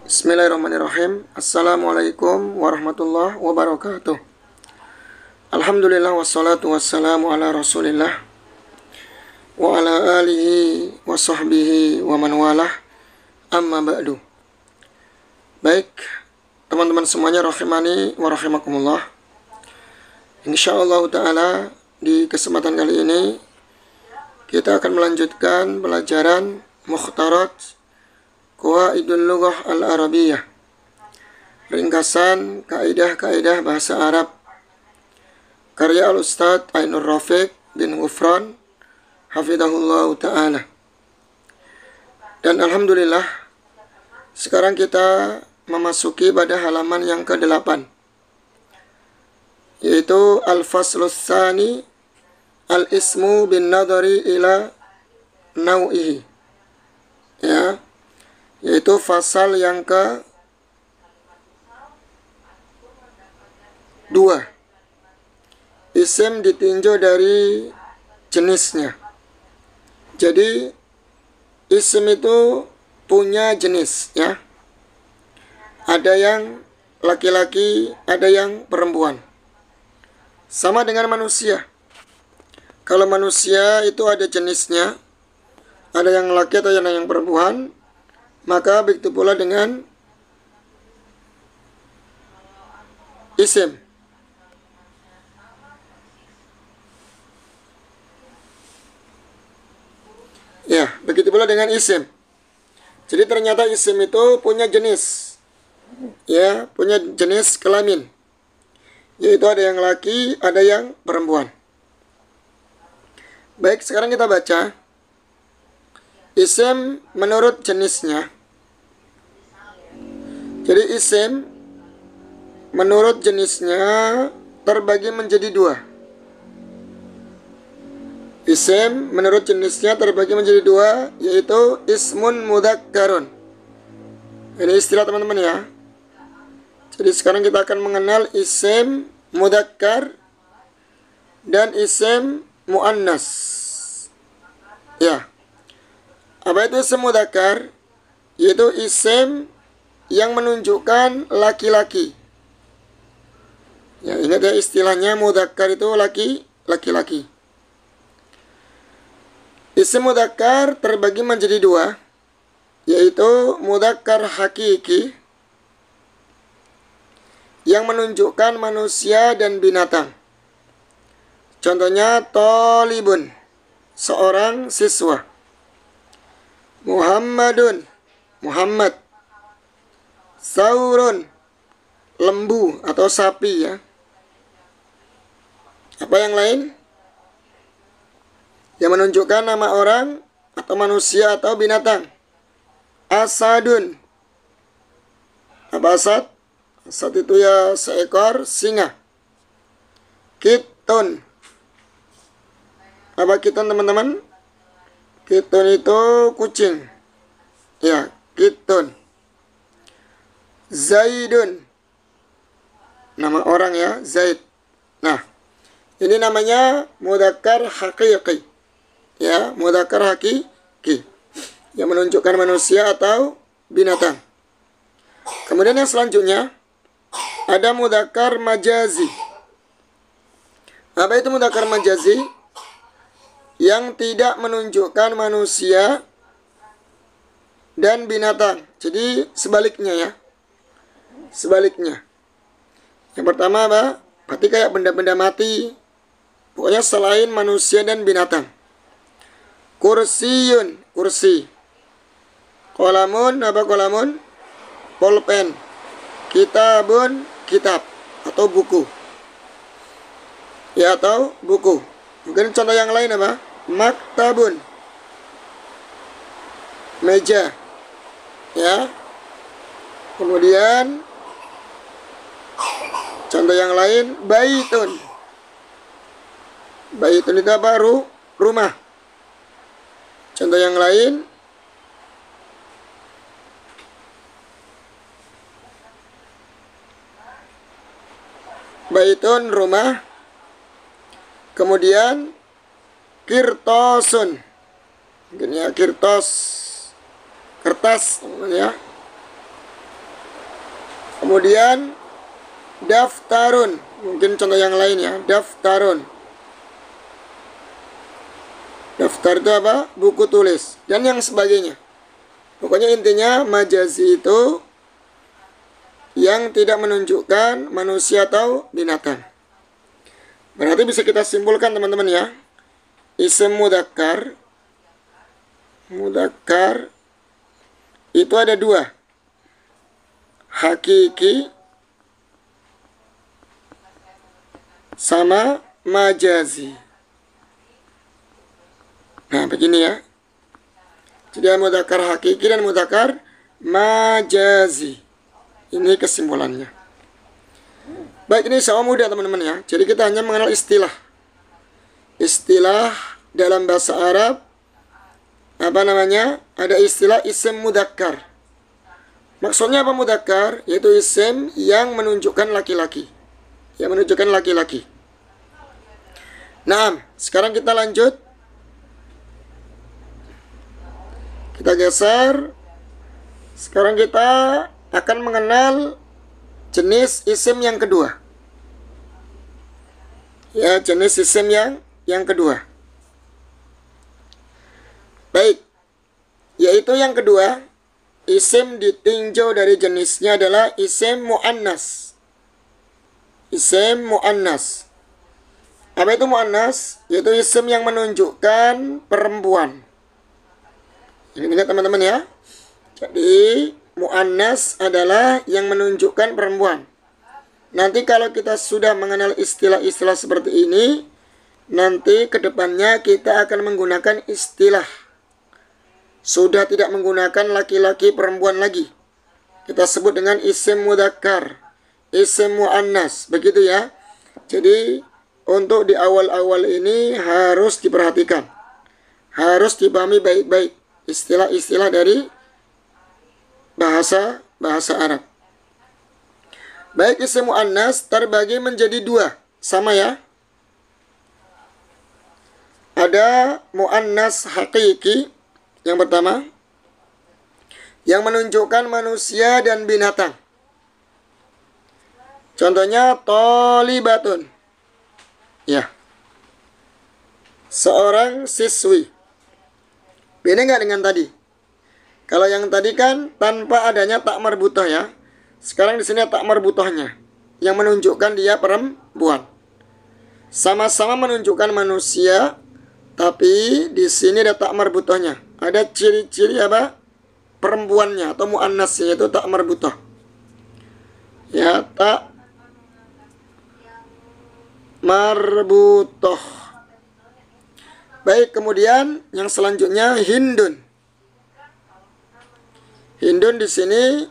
Bismillahirrahmanirrahim. Assalamualaikum warahmatullahi wabarakatuh. Alhamdulillah wassalatu wassalamu ala rasulillah wa ala alihi wa sahbihi wa man walah, amma ba'du. Baik, teman-teman semuanya rahimani wa rahimakumullah. Insyaallah ta'ala di kesempatan kali ini kita akan melanjutkan pelajaran Mukhtarat Qawaidul Lughah Al-Arabiyyah, ringkasan kaidah-kaidah bahasa Arab, karya Al-Ustadz Ainur Rafiq bin Ghufran hafidhahullah ta'ala. Dan alhamdulillah sekarang kita memasuki pada halaman yang ke-8, yaitu Al-Faslus Tsani Al-Ismu bin Nadari ila Nau'ihi, ya, yaitu fasal yang ke-2. Isim ditinjau dari jenisnya. Jadi isim itu punya jenis, ya. Ada yang laki-laki, ada yang perempuan. Sama dengan manusia. Kalau manusia itu ada jenisnya, ada yang laki atau yang perempuan, maka begitu pula dengan isim. Ya, begitu pula dengan isim. Jadi ternyata isim itu punya jenis, ya, punya jenis kelamin, yaitu ada yang laki, ada yang perempuan. Baik, sekarang kita baca isim menurut jenisnya. Jadi isim menurut jenisnya terbagi menjadi 2. Isim menurut jenisnya terbagi menjadi 2, yaitu ismun mudzakkarun. Ini istilah teman-teman, ya. Jadi sekarang kita akan mengenal isim mudzakkar dan isim muannas. Ya. Apa itu isim mudzakkar? Yaitu isim yang menunjukkan laki-laki. Ya, ingat ya, istilahnya mudzakkar itu laki-laki. Isim mudzakkar terbagi menjadi 2, yaitu mudzakkar hakiki yang menunjukkan manusia dan binatang. Contohnya thalibun, seorang siswa. Muhammadun, Muhammad. Saurun, lembu atau sapi, ya. Apa yang lain? Yang menunjukkan nama orang atau manusia atau binatang. Asadun. Apa asad? Asad itu ya seekor singa. Kitun. Apa kitun, teman-teman? Kitun itu kucing. Ya, kitun. Zaidun, nama orang, ya, Zaid. Nah, ini namanya mudzakkar hakiki, ya, mudzakkar hakiki yang menunjukkan manusia atau binatang. Kemudian yang selanjutnya ada mudzakkar majazi. Apa itu mudzakkar majazi? Yang tidak menunjukkan manusia dan binatang. Jadi sebaliknya, ya. Sebaliknya. Yang pertama apa? Berarti kayak benda-benda mati. Pokoknya selain manusia dan binatang. Kursiyun, kursi. Qalamun, apa qalamun? Pulpen. Kitabun, kitab atau buku. Ya, atau buku. Mungkin contoh yang lain apa? Maktabun, meja. Ya. Kemudian contoh yang lain, baitun. Baitun itu apa? Rumah. Contoh yang lain, baitun, rumah. Kemudian kirtosun. Mungkin ya, kirtos, kertas, ya. Kemudian daftarun, mungkin contoh yang lain ya, daftarun. Daftar itu apa? Buku tulis dan yang sebagainya. Pokoknya intinya majazi itu yang tidak menunjukkan manusia atau binatang. Berarti bisa kita simpulkan teman-teman ya. Isim mudzakkar itu ada dua. Hakiki sama majazi. Nah, begini ya. Jadi mudzakkar hakiki dan mudzakkar majazi. Ini kesimpulannya. Baik, ini sama mudah teman-teman ya. Jadi kita hanya mengenal istilah. Istilah dalam bahasa Arab apa namanya? Ada istilah isim mudzakkar. Maksudnya apa mudzakkar? Yaitu isim yang menunjukkan laki-laki. Yang menunjukkan laki-laki. Nah, sekarang kita lanjut. Kita geser. Sekarang kita akan mengenal jenis isim yang kedua. Ya, jenis isim yang kedua. Baik. Yaitu yang kedua, isim ditinjau dari jenisnya adalah isim muannas. Isim muannas. Apa itu muannas? Yaitu isim yang menunjukkan perempuan. Ini ingat teman-teman ya. Jadi muannas adalah yang menunjukkan perempuan. Nanti kalau kita sudah mengenal istilah-istilah seperti ini, nanti kedepannya kita akan menggunakan istilah. Sudah tidak menggunakan laki-laki perempuan lagi. Kita sebut dengan isim mudzakkar, isim muannas, begitu ya. Jadi untuk di awal-awal ini harus diperhatikan. Harus dipahami baik-baik istilah-istilah dari bahasa Arab. Baik, isim muannas terbagi menjadi dua, sama ya. Ada muannas hakiki yang pertama, yang menunjukkan manusia dan binatang. Contohnya tholibatun. Ya. Seorang siswi. Beda nggak dengan tadi? Kalau yang tadi kan tanpa adanya tak marbutoh ya. Sekarang di sini tak marbutohnya yang menunjukkan dia perempuan. Sama-sama menunjukkan manusia, tapi di sini ada tak marbutohnya. Ada ciri-ciri apa? Perempuannya atau muannasnya itu tak marbutoh. Ya, tak marbutoh. Baik, kemudian yang selanjutnya Hindun. Hindun di sini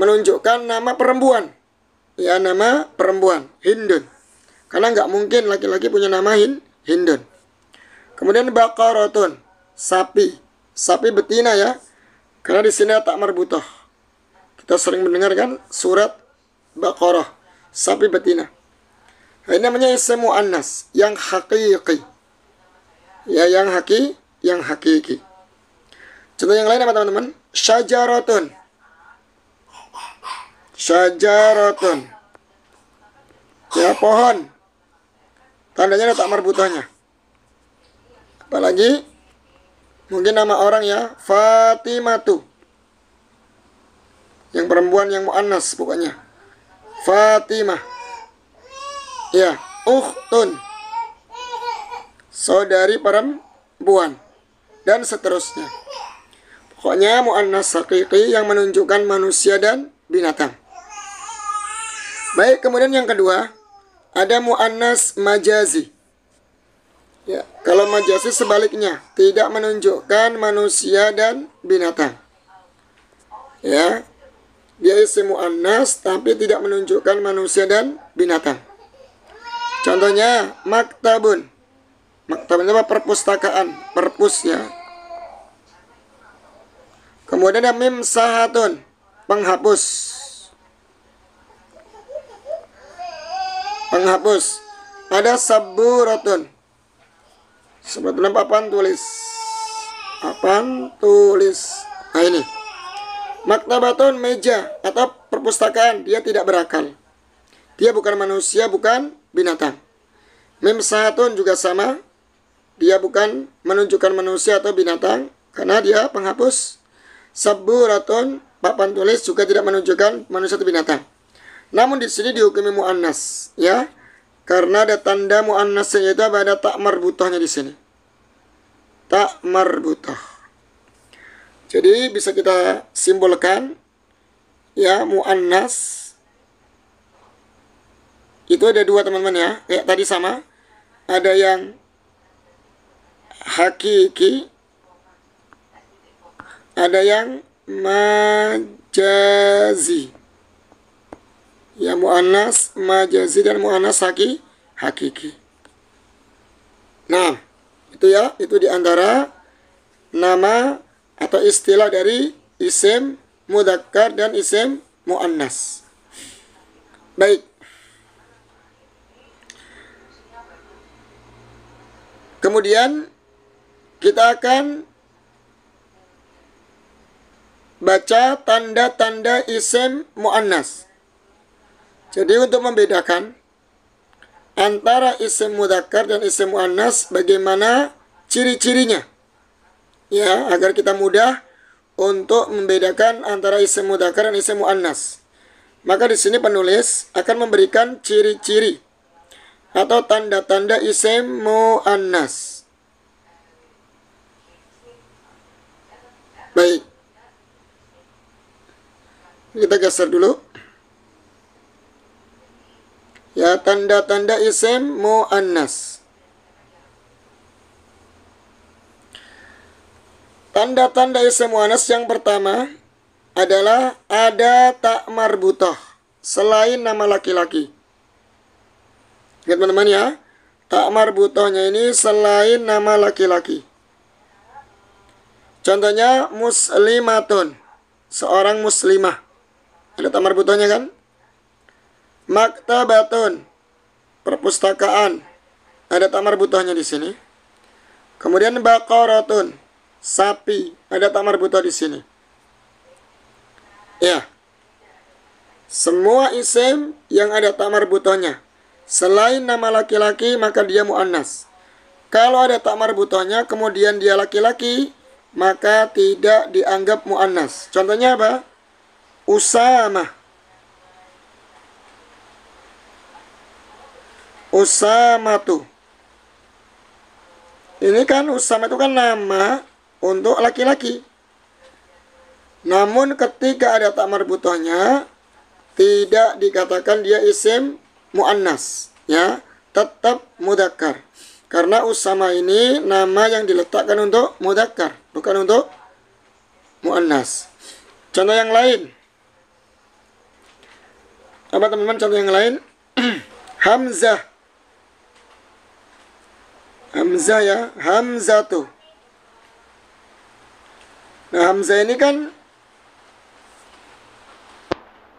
menunjukkan nama perempuan. Ya, nama perempuan, Hindun. Karena nggak mungkin laki-laki punya nama Hindun. Kemudian Baqaratun, sapi. Sapi betina ya. Karena di sini tak marbutoh. Kita sering mendengar kan surat Baqarah, sapi betina. Nah, ini namanya isim muannas yang hakiki. Ya, yang hakiki. Contoh yang lain apa teman-teman? Syajaratun. Syajaratun. Ya, pohon. Tandanya ada tak marbutohnya. Apalagi mungkin nama orang ya, Fatimatu. Yang perempuan yang muannas pokoknya. Fatimah. Ya, ukhtun. Saudari perempuan. Dan seterusnya. Pokoknya muannas hakiki yang menunjukkan manusia dan binatang. Baik, kemudian yang kedua, ada muannas majazi. Ya, kalau majazi sebaliknya, tidak menunjukkan manusia dan binatang. Ya, dia isim muannas tapi tidak menunjukkan manusia dan binatang. Contohnya maktabun. Maktabun itu apa? Perpustakaan, perpus ya. Kemudian ada mimsahatun, penghapus. Penghapus. Ada saburatun. Sebetulnya papan tulis. Papan tulis. Nah ini. Maktabatun, meja atau perpustakaan, dia tidak berakal. Dia bukan manusia, bukan binatang. Mimsahatun juga sama. Dia bukan menunjukkan manusia atau binatang karena dia penghapus. Saburatun, papan tulis juga tidak menunjukkan manusia atau binatang. Namun di sini dihukumi muannas, ya. Karena ada tanda muannasnya, yaitu ada tak marbutahnya di sini. Tak marbutah. Jadi bisa kita simbolkan, ya, muannas itu ada dua, teman-teman, ya. Kayak tadi sama. Ada yang hakiki, ada yang majazi. Ya, muannas majazi dan muannas hakiki. Nah, itu ya, itu diantara nama atau istilah dari isim mudzakkar dan isim muannas. Baik. Kemudian kita akan baca tanda-tanda isim muannas. Jadi untuk membedakan antara isim mudzakkar dan isim muannas, bagaimana ciri-cirinya, ya, agar kita mudah untuk membedakan antara isim mudzakkar dan isim muannas. Maka di sini penulis akan memberikan ciri-ciri atau tanda-tanda isim muannas. Baik, kita geser dulu. Ya, tanda-tanda isim muannas. Tanda-tanda isim muannas yang pertama adalah ada tak marbutah selain nama laki-laki. Lihat, teman-teman, ya. Tak marbutahnya ini selain nama laki-laki. Contohnya muslimatun, seorang muslimah. Ada tak marbutahnya kan? Maktabatun, perpustakaan, ada tak marbutahnya di sini. Kemudian baqaratun, sapi, ada tak marbutah di sini. Ya. Semua isim yang ada tak marbutahnya selain nama laki-laki maka dia muannas. Kalau ada tak marbutahnya kemudian dia laki-laki, maka tidak dianggap muannas. Contohnya apa? Usamah. Usamatu. Ini kan Usama itu kan nama untuk laki-laki. Namun ketika ada tak marbutahnya tidak dikatakan dia isim muannas, ya, tetap mudzakkar. Karena Usama ini nama yang diletakkan untuk mudzakkar, bukan untuk muannas. Contoh yang lain. Apa, teman-teman, contoh yang lain? Hamzah. Hamzah, ya, Hamzatu. Nah, Hamzah ini kan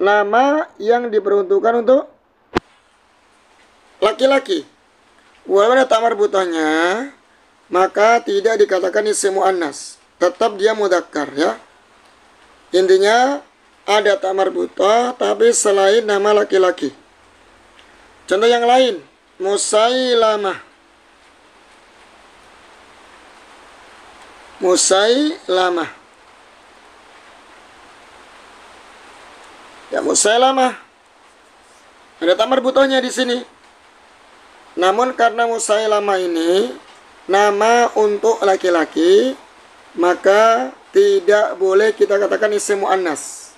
nama yang diperuntukkan untuk laki-laki. Walaupun ada tak marbutahnya, maka tidak dikatakan isim muannas. Tetap dia mudzakkar, ya. Intinya ada tak marbutah tapi selain nama laki-laki. Contoh yang lain, Musailamah. Musailamah. Ya, Musailamah. Ada tak marbutahnya di sini. Namun karena Musailamah ini nama untuk laki-laki, maka tidak boleh kita katakan isim muannas.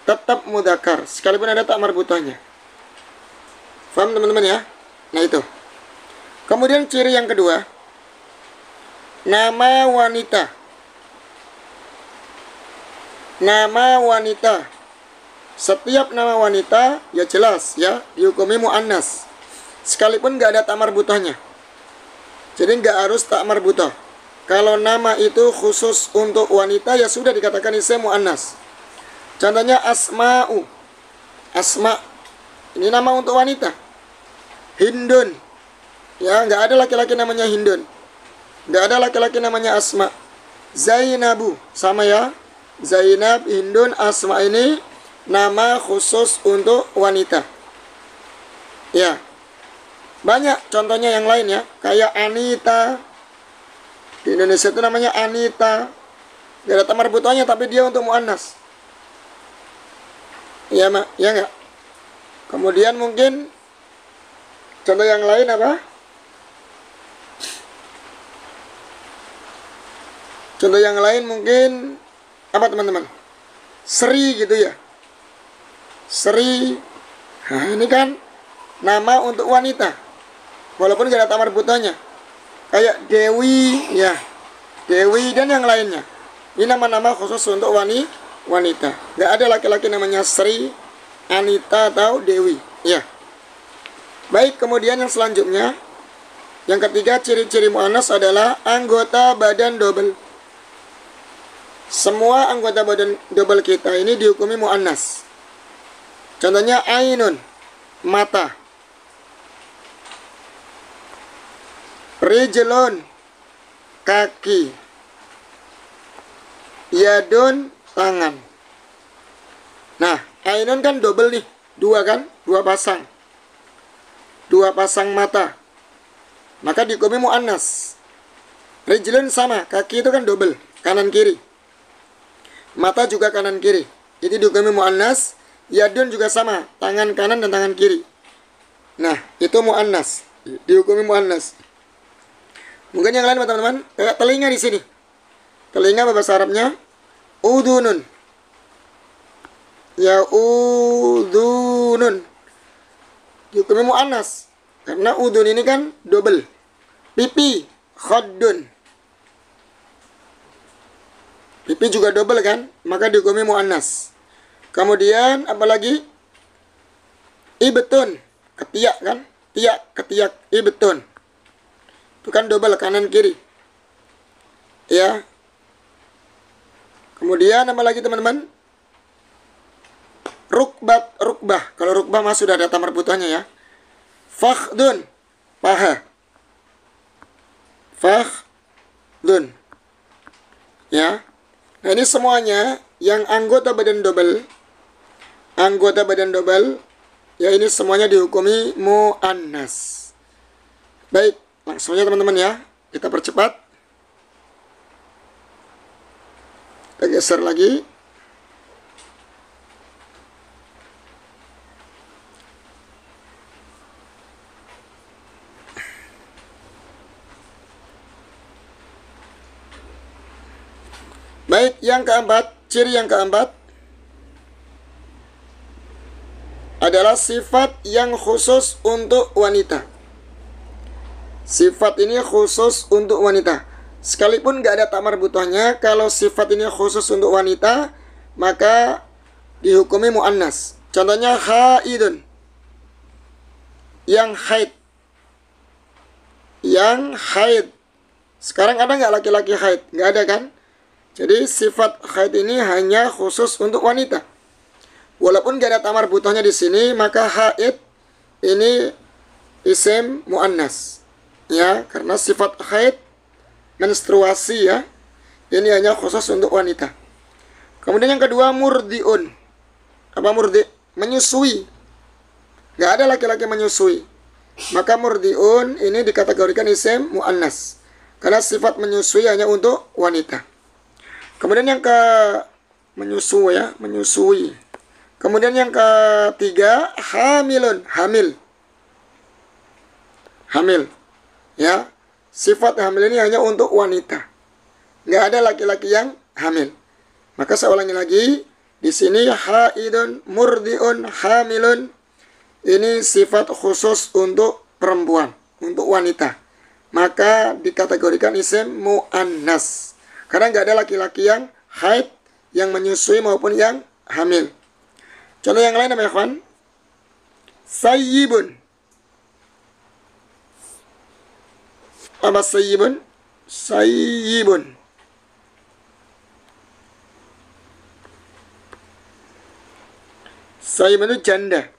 Tetap mudzakkar sekalipun ada tak marbutahnya. Paham, teman-teman, ya? Nah, itu. Kemudian ciri yang kedua, nama wanita. Nama wanita. Setiap nama wanita, ya jelas, ya, dihukumi muannas. Sekalipun nggak ada tak marbutahnya. Jadi nggak harus tak marbutah. Kalau nama itu khusus untuk wanita, ya sudah dikatakan isim muannas. Contohnya Asma'u. Asma. Ini nama untuk wanita. Hindun. Ya, nggak ada laki-laki namanya Hindun. Nggak ada laki-laki namanya Asma. Zainabu. Sama, ya. Zainab, Hindun, Asma ini nama khusus untuk wanita. Ya. Banyak contohnya yang lain ya. Kayak Anita. Di Indonesia itu namanya Anita. Gak ada tamar butuhnya tapi dia untuk muannas. Iya, Mak. Ya enggak? Kemudian mungkin contoh yang lain apa? Contoh yang lain mungkin apa teman-teman? Sri gitu ya. Sri. Nah, ini kan nama untuk wanita. Walaupun gak ada tamar butohnya. Kayak Dewi ya. Dewi dan yang lainnya. Ini nama-nama khusus untuk wanita. Gak ada laki-laki namanya Sri, Anita atau Dewi. Ya. Baik, kemudian yang selanjutnya, yang ketiga, ciri-ciri muannas adalah anggota badan double. Semua anggota badan double kita ini dihukumi muannas. Contohnya ainun, mata. Rijlun, kaki. Yadun, tangan. Nah, ainun kan double nih, dua kan, dua pasang mata, maka dihukumi muannas. Rijlun sama, kaki itu kan double, kanan kiri. Mata juga kanan kiri, jadi dihukumi muannas. Yadun juga sama, tangan kanan dan tangan kiri. Nah, itu muannas, dihukumi muannas. Mungkin yang lain teman-teman, kayak telinga di sini. Telinga bahasa Arabnya udunun. Ya udunun. Dihukumi muannas karena udun ini kan double. Pipi khaddun. Pipi juga double kan, maka dihukumi muannas. Kemudian apalagi ibtun, ketiak kan, ketiak ibtun. Itu kan double kanan kiri. Ya. Kemudian apa lagi teman-teman? Rukbah. Kalau rukbah mah sudah ada tamar butuhnya ya. Fakhdun, paha. Fakhdun. Ya. Nah, ini semuanya yang anggota badan double. Ya, ini semuanya dihukumi muannas. Baik, langsung aja teman-teman ya. Kita percepat. Kita geser lagi. Baik, yang keempat, ciri yang keempat adalah sifat yang khusus untuk wanita. Sifat ini khusus untuk wanita. Sekalipun gak ada tamar butohnya, kalau sifat ini khusus untuk wanita, maka dihukumi muannas. Contohnya haidun, yang haid. Sekarang ada nggak laki-laki haid? Nggak ada kan? Jadi sifat haid ini hanya khusus untuk wanita. Walaupun gak ada tamar butohnya di sini, maka haid ini isim muannas. Ya, karena sifat haid menstruasi ya, ini hanya khusus untuk wanita. Kemudian yang kedua, murdiun. Apa murdi? Menyusui. Gak ada laki-laki menyusui. Maka murdiun ini dikategorikan isim muannas. Karena sifat menyusui hanya untuk wanita. Kemudian yang menyusui. Kemudian yang ketiga, hamilun, hamil. Ya, sifat hamil ini hanya untuk wanita. Nggak ada laki-laki yang hamil. Maka saya ulangi lagi, di sini haidun, murdiun, hamilun. Ini sifat khusus untuk perempuan, untuk wanita. Maka dikategorikan isim muannas. Karena nggak ada laki-laki yang haid, yang menyusui maupun yang hamil. Contoh yang lain namanya kawan. Sayyibun. Apa sayyibun? Sayyibun. Sayyibun itu janda.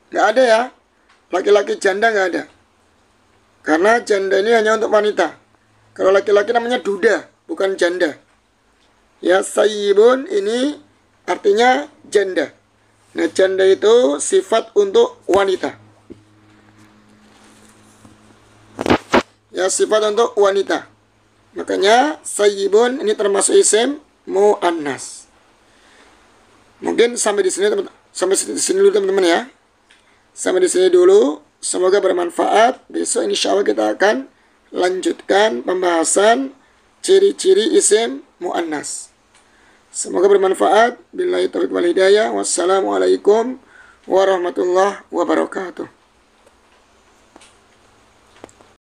Nggak ada ya. Laki-laki janda nggak ada. Karena janda ini hanya untuk wanita. Kalau laki-laki namanya duda, bukan janda. Ya, sayyibun ini artinya janda. Nah, janda itu sifat untuk wanita. Ya, sifat untuk wanita. Makanya sayyibun ini termasuk isim muannas. Mungkin sampai di sini dulu teman-teman ya. Sampai di sini dulu. Semoga bermanfaat. Besok insya Allah kita akan lanjutkan pembahasan ciri-ciri isim muannas. Semoga bermanfaat. Billahi taufiq wal hidayah. Wassalamualaikum warahmatullahi wabarakatuh.